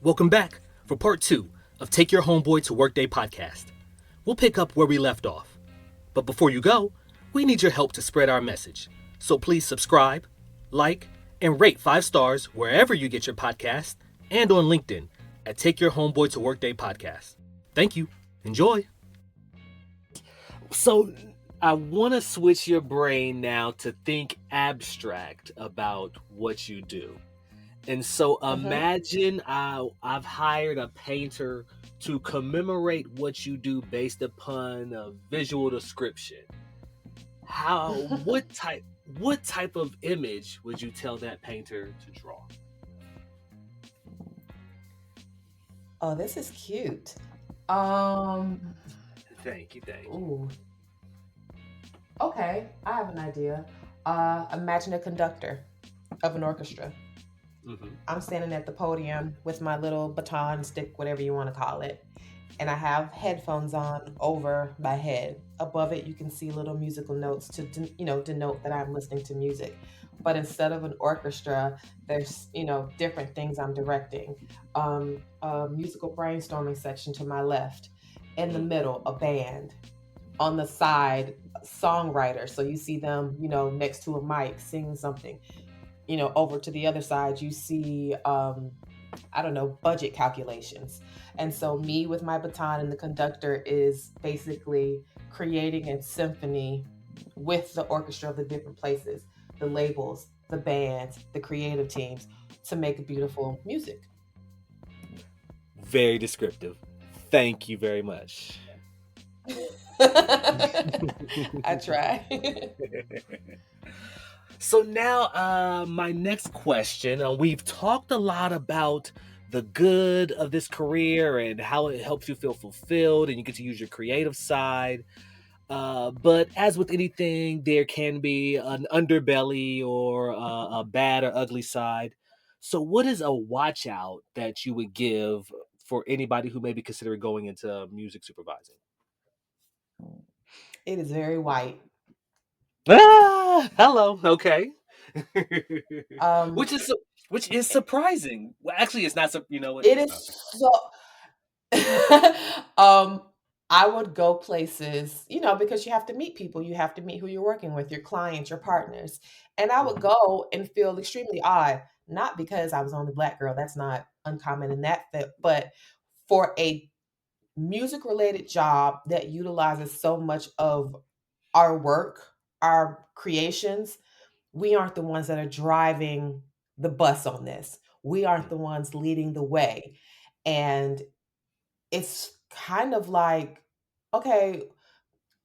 Welcome back for part 2 of Take Your Homeboy to Workday podcast. We'll pick up where we left off. But before you go, we need your help to spread our message. So please subscribe, like, and rate 5 stars wherever you get your podcast and on LinkedIn at Take Your Homeboy to Workday podcast. Thank you. Enjoy. So I want to switch your brain now to think abstract about what you do. And so imagine I've hired a painter to commemorate what you do based upon a visual description. What type of image would you tell that painter to draw? Oh, this is cute. Thank you. Ooh. Okay, I have an idea. Imagine a conductor of an orchestra. Mm-hmm. I'm standing at the podium with my little baton stick, whatever you want to call it, and I have headphones on over my head. Above it, you can see little musical notes to denote that I'm listening to music. But instead of an orchestra, there's different things I'm directing. A musical brainstorming section to my left. In the middle, a band. On the side, songwriter. So you see them, next to a mic singing something. Over to the other side, you see, budget calculations. And so me with my baton and the conductor is basically creating a symphony with the orchestra of the different places, the labels, the bands, the creative teams to make beautiful music. Very descriptive. Thank you very much. I try. So now, my next question. We've talked a lot about the good of this career and how it helps you feel fulfilled and you get to use your creative side. But as with anything, there can be an underbelly or a bad or ugly side. So what is a watch out that you would give for anybody who may be considering going into music supervising? It is very white. Hello. Okay. Um, which is which is surprising. Well, actually, it's not. You know what? it It's is not surprising. so. um, I would go places, because you have to meet people. You have to meet who you're working with, your clients, your partners. And I would Mhm. go and feel extremely odd, not because I was the only Black girl. That's not uncommon in that fit, but for a music related job that utilizes so much of our work, our creations, we aren't the ones that are driving the bus on this. We aren't the ones leading the way. And it's kind of like, okay,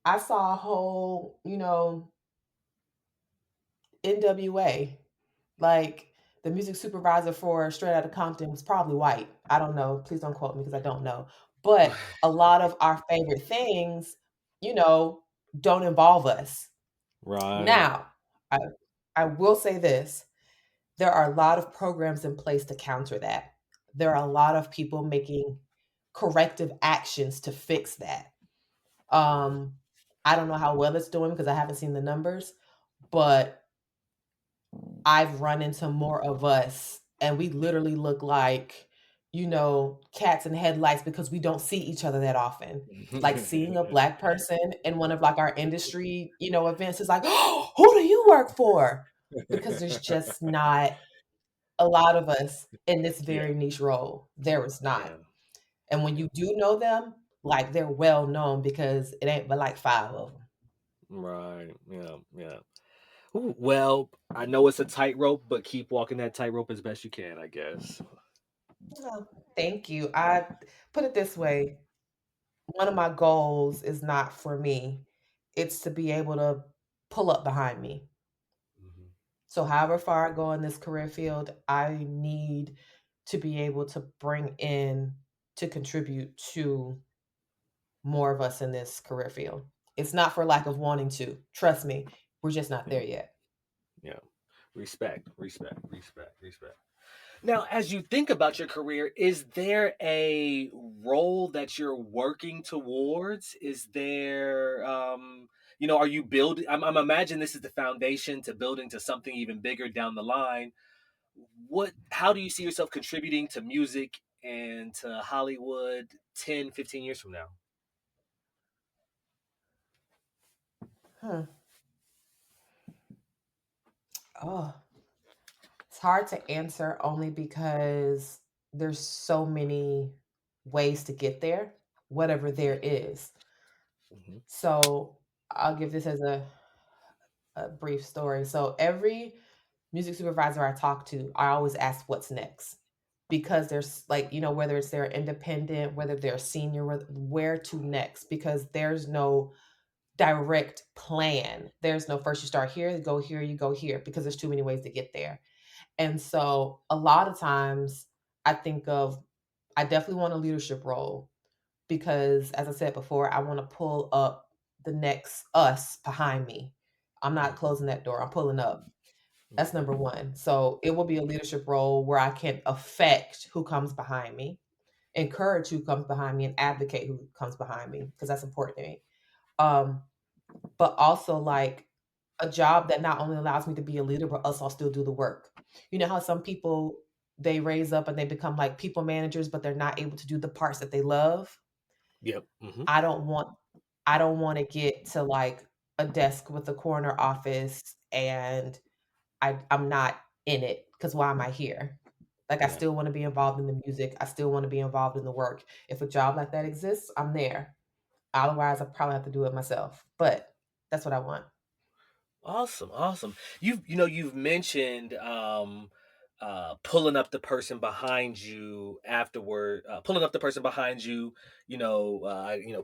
I saw a whole, NWA. Like the music supervisor for Straight Outta Compton was probably white. I don't know. Please don't quote me because I don't know. But a lot of our favorite things, you know, don't involve us. Right. Now, I, I will say this, there are a lot of programs in place to counter that. There are a lot of people making corrective actions to fix that. Um, I don't know how well it's doing because I haven't seen the numbers, but I've run into more of us and we literally look like, cats in headlights because we don't see each other that often. Like seeing a Black person in one of like our industry, events is like, oh, who do you work for? Because there's just not a lot of us in this Yeah. very niche role. There is not. Yeah. And when you do know them, like they're well known because it ain't but like 5 of them. Right. Yeah. Yeah. Ooh, well, I know it's a tightrope, but keep walking that tightrope as best you can, I guess. Oh, thank you. I put it this way, one of my goals is not for me. It's to be able to pull up behind me. Mhm. So however far I go in this career field, I need to be able to bring in to contribute to more of us in this career field. It's not for lack of wanting to. Trust me, we're just not Yeah. there yet. Yeah. Respect. Now, as you think about your career, is there a role that you're working towards? Is there, are you building? I'm imagining this is the foundation to building to something even bigger down the line. How do you see yourself contributing to music and to Hollywood 10, 15 years from now? Hmm. Oh, it's hard to answer only because there's so many ways to get there, whatever there is. Mm-hmm. So I'll give this as a brief story. So every music supervisor I talk to, I always ask what's next. Because there's like, whether it's they're independent, whether they're senior, where to next, because there's no direct plan. There's no first you start here, you go here, you go here, because there's too many ways to get there. And so a lot of times I think of, I definitely want a leadership role because, as I said before, I want to pull up the next us behind me. I'm not Mm-hmm. closing that door, I'm pulling up. That's Mm-hmm. number one. So it will be a leadership role where I can affect who comes behind me, encourage who comes behind me, and advocate who comes behind me because that's important to me. Um, but also like a job that not only allows me to be a leader, but also I'll still do the work. You know how some people they raise up and they become like people managers, but they're not able to do the parts that they love. Yep. Mm-hmm. I don't want I don't want to get to like a desk with a corner office and I'm not in it because why am I here? Like I Yeah. still want to be involved in the music. I still want to be involved in the work. If a job like that exists, I'm there. Otherwise, I probably have to do it myself. But that's what I want. Awesome, awesome. You've mentioned pulling up the person behind you afterward, pulling up the person behind you,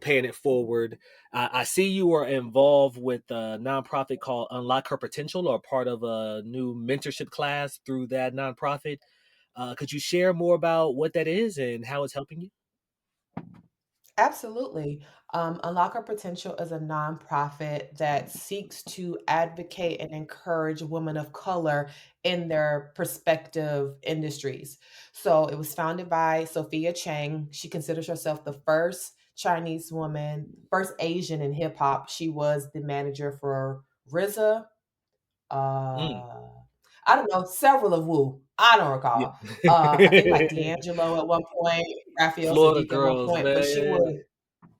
paying it forward. I see you are involved with a nonprofit called Unlock Her Potential, or part of a new mentorship class through that nonprofit. Could you share more about what that is and how it's helping you? Absolutely. Unlock Our Potential is a nonprofit that seeks to advocate and encourage women of color in their prospective industries. So it was founded by Sophia Chang. She considers herself the first Chinese woman, first Asian in hip hop. She was the manager for RZA. Mm, I don't know, several of Wu. I don't yeah. recall. I think like D'Angelo at one point, Raphael Florida Sadiq at one girls, point, but she was, man.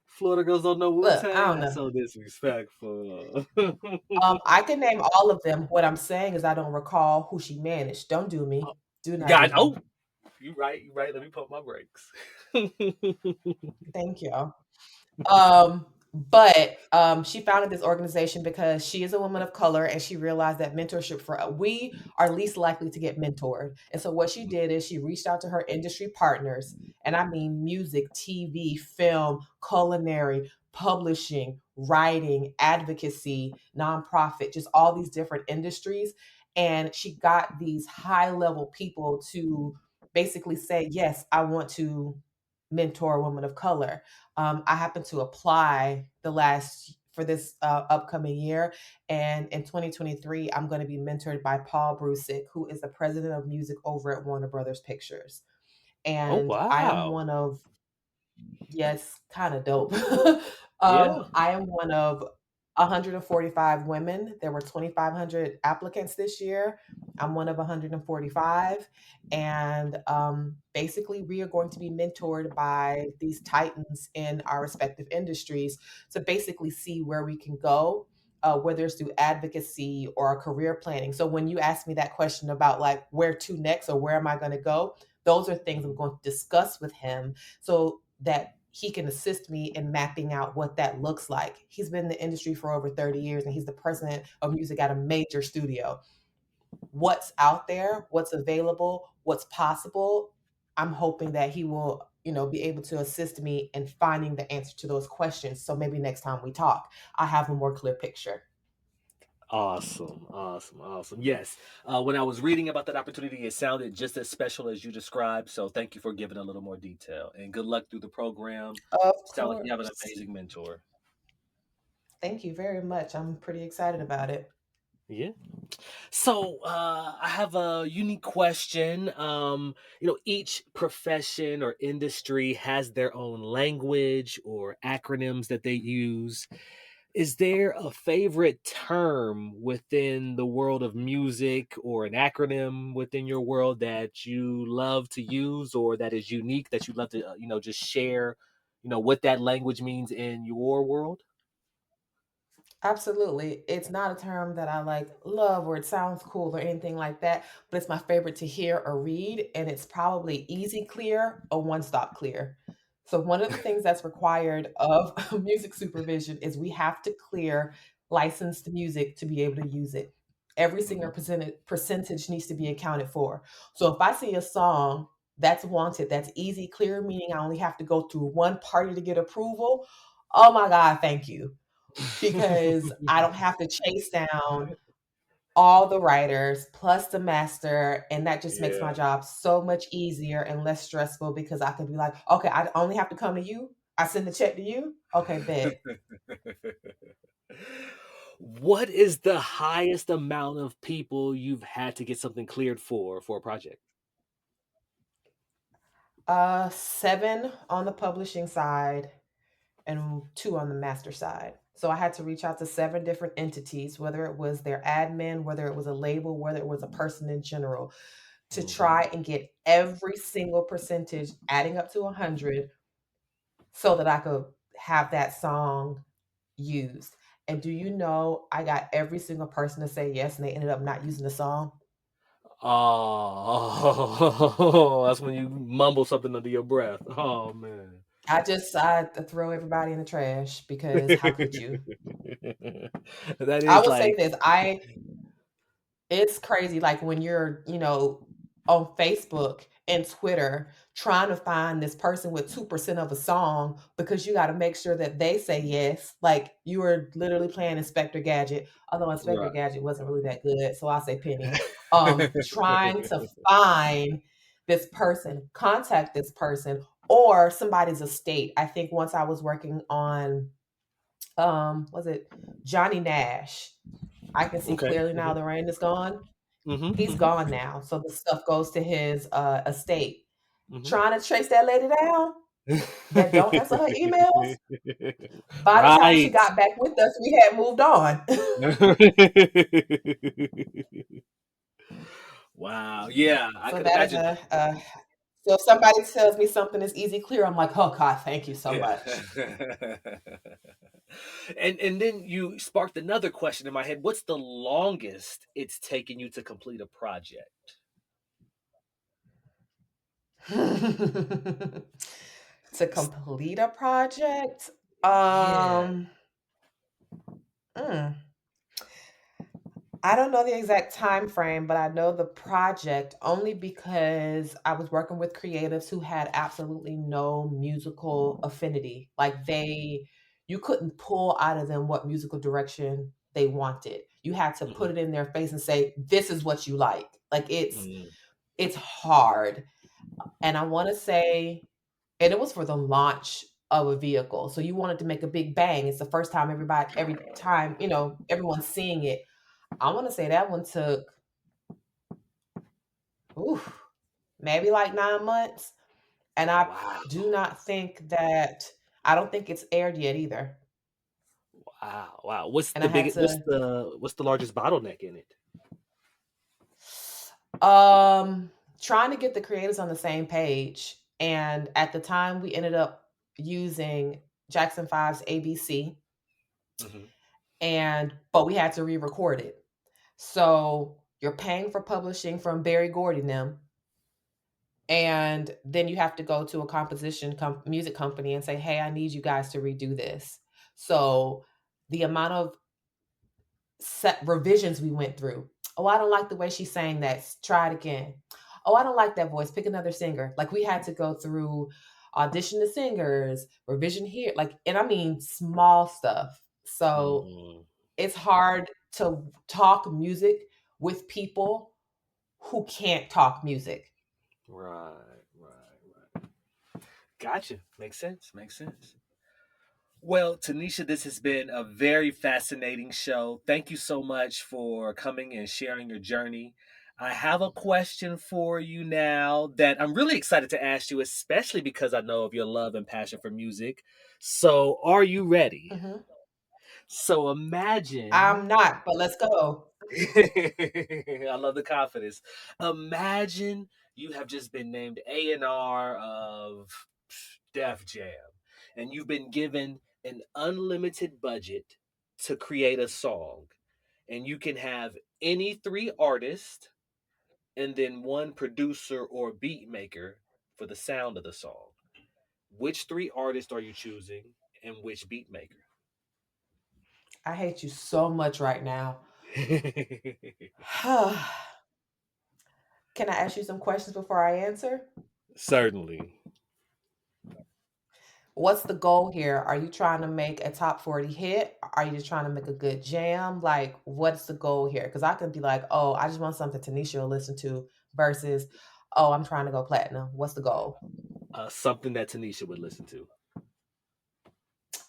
Florida girls don't know Wu look, I Tang. don't That's know. so disrespectful. I can name all of them. What I'm saying is I don't recall who she managed. Don't do me. Do not God, do me. oh, you right, you right. Let me pump my brakes. Thank you. But she founded this organization because she is a woman of color and she realized that mentorship for we are least likely to get mentored. And so what she did is she reached out to her industry partners, and I mean music, TV, film, culinary, publishing, writing, advocacy, nonprofit, just all these different industries. And she got these high level people to basically say, yes, I want to mentor a woman of color. I happened to apply the last for this upcoming year, and in 2023, I'm going to be mentored by Paul Brusick, who is the president of music over at Warner Brothers Pictures, Oh and I am wow. one of, yes, kind of dope. Yeah. I am one of 145 women. There were 2,500 applicants this year. I'm one of 145. And basically, we are going to be mentored by these titans in our respective industries to basically see where we can go, whether it's through advocacy or career planning. So, when you ask me that question about like where to next or where am I going to go, those are things I'm going to discuss with him so that he can assist me in mapping out what that looks like. He's been in the industry for over 30 years and he's the president of music at a major studio. What's out there, what's available, what's possible? I'm hoping that he will, be able to assist me in finding the answer to those questions. So maybe next time we talk, I have a more clear picture. Awesome. Awesome. Awesome. Yes. When I was reading about that opportunity, it sounded just as special as you described. So thank you for giving a little more detail and good luck through the program. Of Sound like you have an course. amazing mentor. Thank you very much. I'm pretty excited about it. Yeah. So I have a unique question. Each profession or industry has their own language or acronyms that they use. Is there a favorite term within the world of music or an acronym within your world that you love to use or that is unique that you love to, just share, what that language means in your world? Absolutely. It's not a term that I like love or it sounds cool or anything like that, but it's my favorite to hear or read. And it's probably easy clear or one stop clear. So, one of the things that's required of music supervision is we have to clear licensed music to be able to use it. Every single Mhm. percentage needs to be accounted for. So, if I see a song that's wanted, that's easy clear, meaning I only have to go through one party to get approval, oh my God, thank you, because I don't have to chase down all the writers plus the master. And that just makes my Yeah. job so much easier and less stressful because I can be like, okay, I only have to come to you. I send the check to you. Okay, bet. What is the highest amount of people you've had to get something cleared for a project? Seven on the publishing side and two on the master side. So I had to reach out to seven different entities, whether it was their admin, whether it was a label, whether it was a person in general, to Mhm. try and get every single percentage adding up to 100 so that I could have that song used. And do you know I got every single person to say yes and they ended up not using the song? Oh, that's when you mumble something under your breath. Oh man. I throw everybody in the trash because how could you? That I is will say like, this, I it's crazy, like, when you're, on Facebook and Twitter trying to find this person with 2% of a song because you gotta make sure that they say yes, like, you are literally playing Inspector Gadget, although Inspector right. Gadget wasn't really that good, so I'll say Penny. Trying to find this person, contact this person, or somebody's estate. I think once I was working on, was it Johnny Nash? I can see Okay. clearly now the rain is gone. Mhm. He's Mhm. gone now, so the stuff goes to his, estate. Mhm. Trying to trace that lady down that don't answer her emails, by the time she Right. got back with us, we had moved on. Wow. Yeah, I So could that is imagine. a so if somebody tells me something is easy clear, I'm like, "Oh god, thank you so Yeah. much." And then you sparked another question in my head. What's the longest it's taken you to complete a project? To complete a project? Yeah. Um, mm. I don't know the exact time frame, but I know the project only because I was working with creatives who had absolutely no musical affinity. Like you couldn't pull out of them what musical direction they wanted. You had to put Mhm. it in their face and say, "This is what you like." Like Mm. it's hard. And I want to say, and it was for the launch of a vehicle. So you wanted to make a big bang. It's the first time every time, everyone's seeing it. I want to say that one took, ooh, maybe like 9 months. And do Wow. not think that, I don't think it's aired yet either. Wow. Wow. What's And I the had biggest what's to, the what's the largest bottleneck in it? um, trying to get the creators on the same page. And at the time, we ended up using Jackson 5's ABC, Mhm. but we had to re record it. So you're paying for publishing from Barry Gordy and them, and then you have to go to a music company and say, "Hey, I need you guys to redo this." So the amount of set revisions we went through. Oh, I don't like the way she sang that. Try it again. Oh, I don't like that voice. Pick another singer. Like we had to go through audition the singers, revision here, like, and I mean small stuff. So Mhm. it's hard to talk music with people who can't talk music. Right, right. Gotcha. Makes sense. Makes sense. Well, Tanisha, this has been a very fascinating show. Thank you so much for coming and sharing your journey. I have a question for you now that I'm really excited to ask you, especially because I know of your love and passion for music. So, are you ready? Mhm. So imagine. I'm not, but let's go. I love the confidence. Imagine you have just been named ANR of Def Jam, and you've been given an unlimited budget to create a song, and you can have any three artists and then one producer or beat maker for the sound of the song. Which three artists are you choosing, and which beat maker? I hate you so much right now. Can I ask you some questions before I answer? Certainly. What's the goal here? Are you trying to make a top 40 hit? Are you just trying to make a good jam? Like, what's the goal here? Because I could be like, oh, I just want something Tanisha will listen to versus, oh, I'm trying to go platinum. What's the goal? Something that Tanisha would listen to.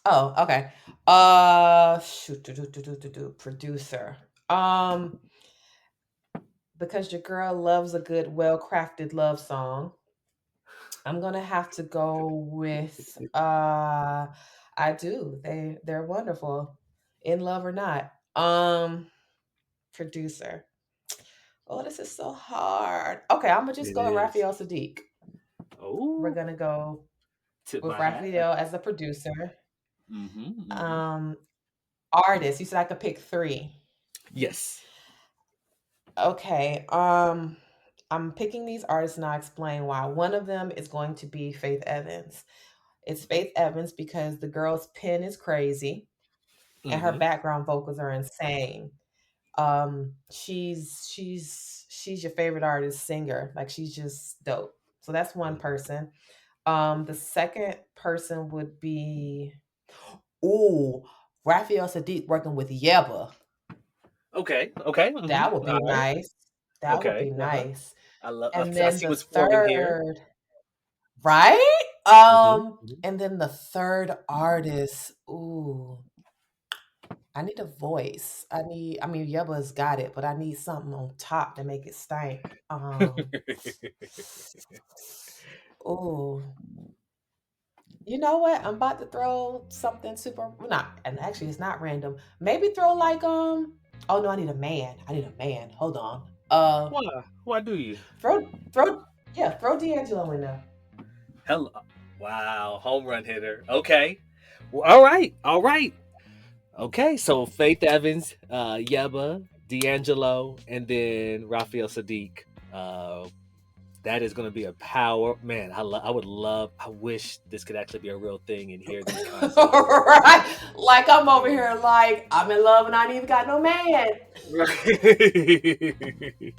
Oh, okay. Shoot, producer. Um, because your girl loves a good, well-crafted love song. I'm gonna have to go with I do. They're wonderful. In love or not. Producer. Oh, this is so hard. Okay, I'm gonna just It go with is. Raphael Sadiq. We're Oh, gonna go tip with my hat. Raphael as the producer. Mm-hmm. Mm-hmm. Um Artist. You said I could pick three. Yes. Okay. I'm picking these artists and I'll explain why. One of them is going to be Faith Evans. It's Faith Evans because the girl's pen is crazy and her Mm-hmm. background vocals are insane. She's your favorite artist singer. Like she's just dope. So that's one Mm-hmm. person. The second person would be ooh, Raphael Sadiq working with Yeba. Okay. Okay. Mm-hmm. That would be All right. nice. That would Okay. be Uh-huh. nice. I love. And I then see the what's forming here. third, right? Mm-hmm. Mm-hmm. And then the third artist, ooh, I need a voice. I mean, Yebba's got it, but I need something on top to make it stank. Ooh, you know what? I'm about to throw something super, well, not, and actually, it's not random. Maybe throw like, oh no, I need a man. I need a man. Hold on. Why? Why do you? Throw, yeah, throw D'Angelo in there. Hello. Wow. Home run hitter. Okay. Well, all right. All right. Okay. So Faith Evans, Yeba, D'Angelo, and then Raphael Sadiq. Uh, that is going to be a power man. I would love. I wish this could actually be a real thing and hear these concepts. Right? Like I'm over here, like I'm in love and I ain't even got no man. Right.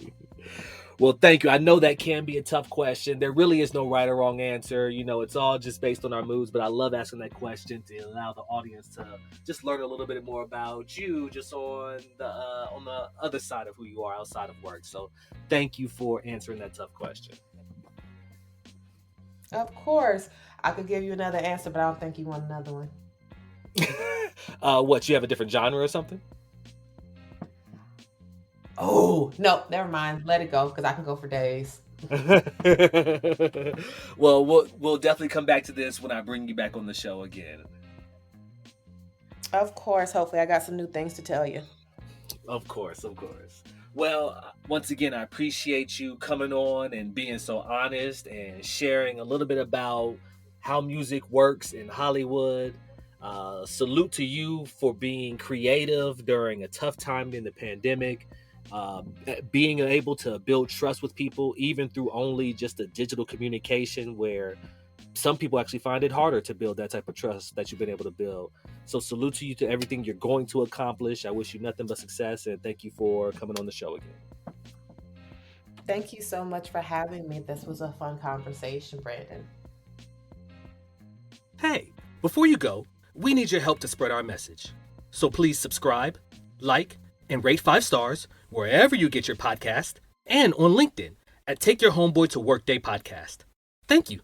Well, thank you. I know that can be a tough question. There really is no right or wrong answer. You know, it's all just based on our moods. But I love asking that question to allow the audience to just learn a little bit more about you, just on the other side of who you are outside of work. So, thank you for answering that tough question. Of course, I could give you another answer, but I don't think you want another one. What, you have a different genre or something? Oh no, never mind. Let it go because I can go for days. Well, we'll definitely come back to this when I bring you back on the show again. Of course, hopefully I got some new things to tell you. Of course, of course. Well, once again, I appreciate you coming on and being so honest and sharing a little bit about how music works in Hollywood. Salute to you for being creative during a tough time in the pandemic. Being able to build trust with people, even through only just a digital communication, where some people actually find it harder to build that type of trust that you've been able to build. So salute to you to everything you're going to accomplish. I wish you nothing but success and thank you for coming on the show again. Thank you so much for having me. This was a fun conversation, Brandon. Hey, before you go, we need your help to spread our message. So please subscribe, like, and rate 5 stars wherever you get your podcast and on LinkedIn at Take Your Homeboy to Work Day Podcast. Thank you.